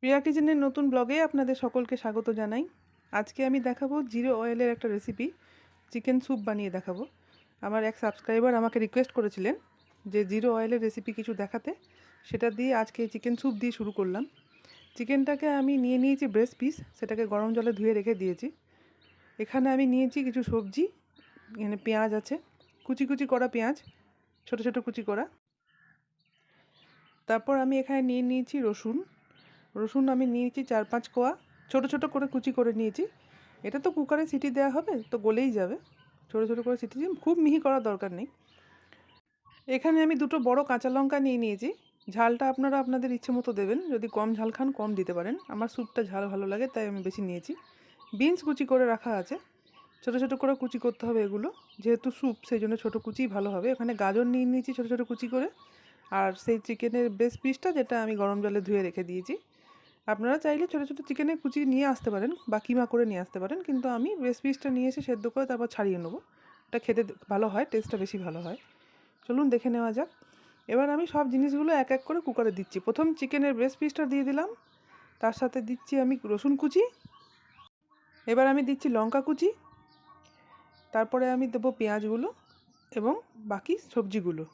প্রিয়া কিচেনের নতুন ব্লগে আপনাদের সকলকে স্বাগত জানাই। আজকে আমি দেখাবো জিরো অয়েলের একটা রেসিপি, চিকেন স্যুপ বানিয়ে দেখাবো। আমার এক সাবস্ক্রাইবার আমাকে রিকোয়েস্ট করেছিলেন যে জিরো অয়েলের রেসিপি কিছু দেখাতে, সেটা দিয়ে আজকে চিকেন স্যুপ দিয়ে শুরু করলাম। চিকেনটাকে আমি নিয়ে নিয়েছি ব্রেস্ট পিস, সেটাকে গরম জলে ধুয়ে রেখে দিয়েছি। এখানে আমি নিয়েছি কিছু সবজি, এখানে পেঁয়াজ আছে, কুচি কুচি করা পেঁয়াজ, ছোট ছোট কুচি করা। তারপর আমি এখানে নিয়ে নিয়েছি রসুন। রসুন আমি নিয়েছি 4-5 কোয়া, ছোট ছোট করে কুচি করে নিয়েছি। এটা তো কুকারে সিটি দেওয়া হবে, তো গলেই যাবে। ছোট ছোট করে সিটি দিয়ে, খুব মিহি করার দরকার নেই। এখানে আমি দুটো বড় কাঁচা লঙ্কা নিয়ে নিয়েছি। ঝালটা আপনারা আপনাদের ইচ্ছে মতো দেবেন, যদি কম ঝাল খান কম দিতে পারেন। আমার স্যুপটা ঝাল ভালো লাগে তাই আমি বেশি নিয়েছি। বিনস কুচি করে রাখা আছে, ছোট ছোট করে কুচি করতে হবে এগুলো, যেহেতু স্যুপ সেই জন্য ছোটো কুচিই ভালো হবে। এখানে গাজর নিয়ে নিয়েছি ছোটো ছোটো কুচি করে, আর সেই চিকেনের বেস্ট পিসটা যেটা আমি গরম জলে ধুয়ে রেখে দিয়েছি। আপনারা চাইলে ছোটো ছোটো চিকেনের কুচি নিয়ে আসতে পারেন বা কিমা করে নিয়ে আসতে পারেন, কিন্তু আমি ব্রেস্ট পিসটা নিয়ে এসে সেদ্ধ করে তারপর ছাড়িয়ে নেবো। এটা খেতে ভালো হয়, টেস্টটা বেশি ভালো হয়। চলুন দেখে নেওয়া যাক। এবার আমি সব জিনিসগুলো এক এক করে কুকারে দিচ্ছি। প্রথম চিকেনের ব্রেস্ট পিসটা দিয়ে দিলাম, তার সাথে দিচ্ছি আমি রসুন কুচি, এবার আমি দিচ্ছি লঙ্কা কুচি, তারপরে আমি দেবো পেঁয়াজগুলো এবং বাকি সবজিগুলো।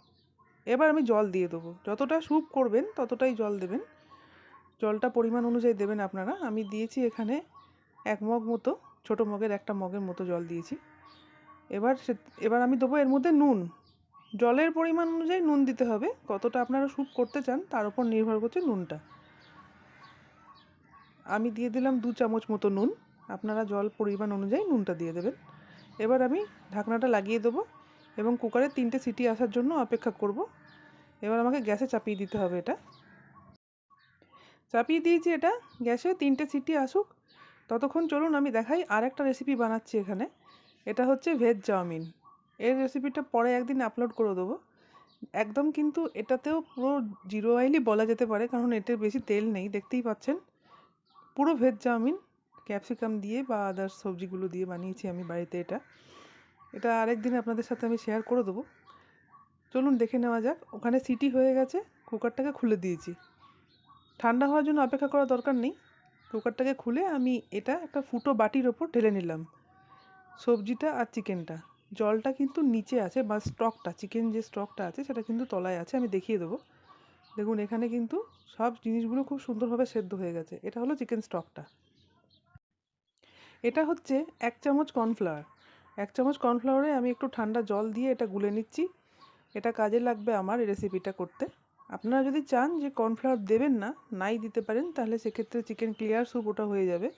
এবার আমি জল দিয়ে দেবো, যতটা স্যুপ করবেন ততটাই জল দেবেন। জলটা পরিমাণ অনুযায়ী দেবেন আপনারা। আমি দিয়েছি এখানে 1 মগ মতো, ছোটো মগের 1টা মগের মতো জল দিয়েছি। এবার আমি দেবো এর মধ্যে নুন। জলের পরিমাণ অনুযায়ী নুন দিতে হবে, কতটা আপনারা স্যুপ করতে চান তার উপর নির্ভর করছে নুনটা। আমি দিয়ে দিলাম 2 চামচ মতো নুন, আপনারা জল পরিমাণ অনুযায়ী নুনটা দিয়ে দেবেন। এবার আমি ঢাকনাটা লাগিয়ে দেবো এবং কুকারে 3টে সিটি আসার জন্য অপেক্ষা করব। এবার আমাকে গ্যাসে চাপিয়ে দিতে হবে এটা। চাপিয়ে দিয়েছি এটা গ্যাসে, 3টে সিটি আসুক। ততক্ষণ চলুন আমি দেখাই আর একটা রেসিপি বানাচ্ছি এখানে। এটা হচ্ছে ভেজ চাউমিন। এর রেসিপিটা পরে একদিন আপলোড করে দেবো। একদম কিন্তু এটাতেও পুরো জিরো অয়েলই বলা যেতে পারে, কারণ এতে বেশি তেল নেই, দেখতেই পাচ্ছেন। পুরো ভেজ চাউমিন ক্যাপসিকাম দিয়ে বা আদার্স সবজিগুলো দিয়ে বানিয়েছি আমি বাড়িতে। এটা আরেকদিন আপনাদের সাথে আমি শেয়ার করে দেবো। চলুন দেখে নেওয়া যাক। ওখানে সিটি হয়ে গেছে, কুকারটাকে খুলে দিয়েছি। ঠান্ডা হওয়ার জন্য অপেক্ষা করার দরকার নেই। কুকারটাকে খুলে আমি এটা একটা ফুটো বাটির ওপর ঢেলে নিলাম, সবজিটা আর চিকেনটা। জলটা কিন্তু নিচে আছে, বা স্টকটা, চিকেন যে স্টকটা আছে সেটা কিন্তু তলায় আছে, আমি দেখিয়ে দেবো। দেখুন এখানে কিন্তু সব জিনিসগুলো খুব সুন্দরভাবে সেদ্ধ হয়ে গেছে। এটা হলো চিকেন স্টকটা। এটা হচ্ছে 1 চামচ কর্নফ্লাওয়ার। 1 চামচ কর্নফ্লাওয়ারে আমি একটু ঠান্ডা জল দিয়ে এটা গুলে নিচ্ছি। এটা কাজে লাগবে আমার এই রেসিপিটা করতে। আপনারা যদি চান যে কর্নফ্লাওয়ার দেবেন না, নাই দিতে পারেন, তাহলে সেক্ষেত্রে চিকেন ক্লিয়ার স্যুপ ওটা হয়ে যাবে,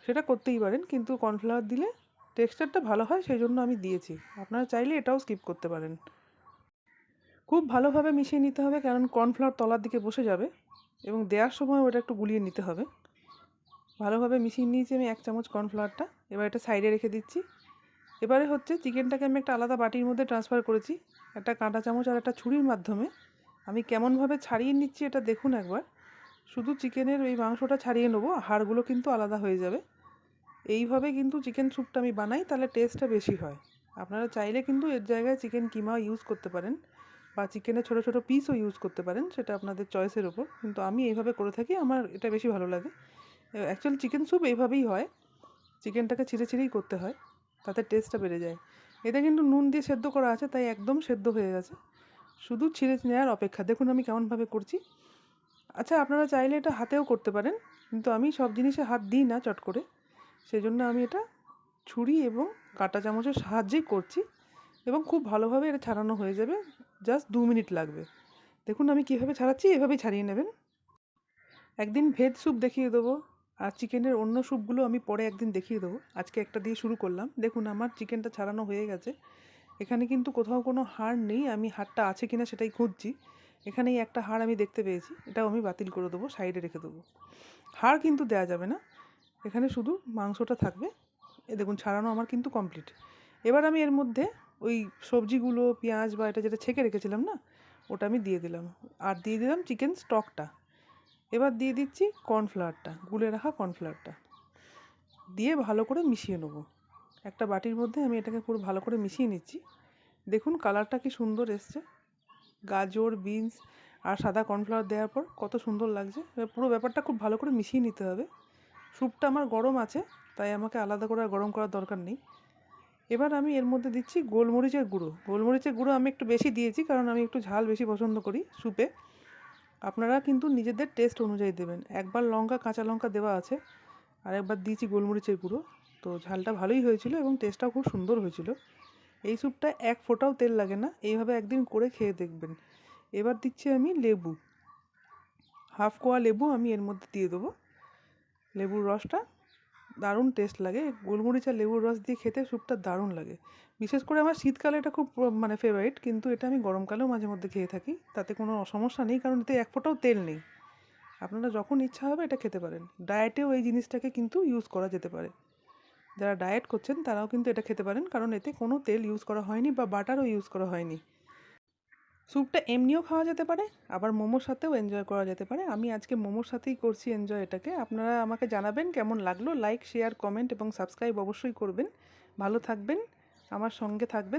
সেটা করতেই পারেন। কিন্তু কর্নফ্লাওয়ার দিলে টেক্সচারটা ভালো হয়, সেই জন্য আমি দিয়েছি। আপনারা চাইলে এটাও স্কিপ করতে পারেন। খুব ভালোভাবে মিশিয়ে নিতে হবে, কারণ কর্নফ্লাওয়ার তলার দিকে বসে যাবে এবং দেওয়ার সময় ওটা একটু গুলিয়ে নিতে হবে। ভালোভাবে মিশিয়ে নিয়েছি আমি 1 চামচ কর্নফ্লাওয়ারটা। এবার এটা সাইডে রেখে দিচ্ছি। এবারে হচ্ছে চিকেনটাকে আমি একটা আলাদা বাটির মধ্যে ট্রান্সফার করেছি। একটা কাঁটা চামচ আর একটা ছুরির মাধ্যমে আমি কেমনভাবে ছাড়িয়ে নিচ্ছি এটা দেখুন একবার। শুধু চিকেনের এই মাংসটা ছাড়িয়ে নেবো, হাড়গুলো কিন্তু আলাদা হয়ে যাবে। এইভাবে কিন্তু চিকেন স্যুপটা আমি বানাই, তাহলে টেস্টটা বেশি হয়। আপনারা চাইলে কিন্তু এর জায়গায় চিকেন কিমা ইউজ করতে পারেন, বা চিকেনের ছোটো ছোটো পিসও ইউজ করতে পারেন, সেটা আপনাদের চয়েসের ওপর। কিন্তু আমি এইভাবে করে থাকি, আমার এটা বেশি ভালো লাগে। অ্যাকচুয়ালি চিকেন স্যুপ এইভাবেই হয়, চিকেনটাকে ছিঁড়ে ছিঁড়েই করতে হয়, তাতে টেস্টটা বেড়ে যায়। এটা কিন্তু নুন দিয়ে সেদ্ধ করা আছে, তাই একদম সেদ্ধ হয়ে গেছে, শুধু ছিঁড়ে নেওয়ার অপেক্ষা। দেখুন আমি কেমনভাবে করছি। আচ্ছা, আপনারা চাইলে এটা হাতেও করতে পারেন, কিন্তু আমি সব জিনিসে হাত দিই না চট করে, সেই জন্য আমি এটা ছুরি এবং কাঁটা চামচের সাহায্যেই করছি। এবং খুব ভালোভাবে এটা ছাড়ানো হয়ে যাবে, জাস্ট 2 মিনিট লাগবে। দেখুন আমি কীভাবে ছাড়াচ্ছি, এভাবেই ছাড়িয়ে নেবেন। একদিন ভেজ স্যুপ দেখিয়ে দেবো, আর চিকেনের অন্য স্যুপগুলো আমি পরে একদিন দেখিয়ে দেবো। আজকে একটা দিয়ে শুরু করলাম। দেখুন আমার চিকেনটা ছাড়ানো হয়ে গেছে। এখানে কিন্তু কোথাও কোনো হাড় নেই, আমি হাড়টা আছে কিনা সেটাই খুঁজছি। এখানেই একটা হাড় আমি দেখতে পেয়েছি, এটাও আমি বাতিল করে দেবো, সাইডে রেখে দেবো। হাড় কিন্তু দেওয়া যাবে না, এখানে শুধু মাংসটা থাকবে। এ দেখুন ছাড়ানো আমার কিন্তু কমপ্লিট। এবার আমি এর মধ্যে ওই সবজিগুলো, পেঁয়াজ বা এটা যেটা ছেঁকে রেখেছিলাম না, ওটা আমি দিয়ে দিলাম। আর দিয়ে দিলাম চিকেন স্টকটা। এবার দিয়ে দিচ্ছি কর্নফ্লাওয়ারটা, গুলে রাখা কর্নফ্লাওয়ারটা দিয়ে ভালো করে মিশিয়ে নেব। একটা বাটির মধ্যে আমি এটাকে পুরো ভালো করে মিশিয়ে নিচ্ছি। দেখুন কালারটা কি সুন্দর এসছে। গাজর, বিনস আর সাদা কর্নফ্লাওয়ার দেওয়ার পর কত সুন্দর লাগছে। এবার পুরো ব্যাপারটা খুব ভালো করে মিশিয়ে নিতে হবে। স্যুপটা আমার গরম আছে, তাই আমাকে আলাদা করে আর গরম করার দরকার নেই। এবার আমি এর মধ্যে দিচ্ছি গোলমরিচের গুঁড়ো। গোলমরিচের গুঁড়ো আমি একটু বেশি দিয়েছি, কারণ আমি একটু ঝাল বেশি পছন্দ করি স্যুপে। আপনারা কিন্তু নিজেদের টেস্ট অনুযায়ী দেবেন। একবার লঙ্কা, কাঁচা লঙ্কা দেওয়া আছে, আর একবার দিয়েছি গোলমরিচের গুঁড়ো। তো ঝালটা ভালোই হয়েছিল এবং টেস্টটাও খুব সুন্দর হয়েছিল। এই স্যুপটা এক ফোঁটাও তেল লাগে না, এইভাবে একদিন করে খেয়ে দেখবেন। এবার দিচ্ছি আমি লেবু, হাফ কোয়া লেবু আমি এর মধ্যে দিয়ে দেবো। লেবুর রসটা দারুণ টেস্ট লাগে, গোলমরিচ আর লেবুর রস দিয়ে খেতে স্যুপটা দারুণ লাগে। বিশেষ করে আমার শীতকালে এটা খুব মানে ফেভারিট, কিন্তু এটা আমি গরমকালেও মাঝে মধ্যে খেয়ে থাকি, তাতে কোনো সমস্যা নেই, কারণ এতে এক ফোঁটাও তেল নেই। আপনারা যখন ইচ্ছা হবে এটা খেতে পারেন। ডায়েটেও এই জিনিসটাকে কিন্তু ইউজ করা যেতে পারে। যারা ডায়েট করছেন তারাও কিন্তু এটা খেতে পারেন, কারণ এতে কোনো তেল ইউজ করা হয়নি বা বাটারও ইউজ করা হয়নি। স্যুপটা এমনিও খাওয়া যেতে পারে, আবার মোমোর সাথেও এনজয় করা যেতে পারে। আমি আজকে মোমোর সাথেই করছি এনজয় এটাকে। আপনারা আমাকে জানাবেন কেমন লাগলো। লাইক, শেয়ার, কমেন্ট এবং সাবস্ক্রাইব অবশ্যই করবেন। ভালো থাকবেন, আমার সঙ্গে থাকবেন।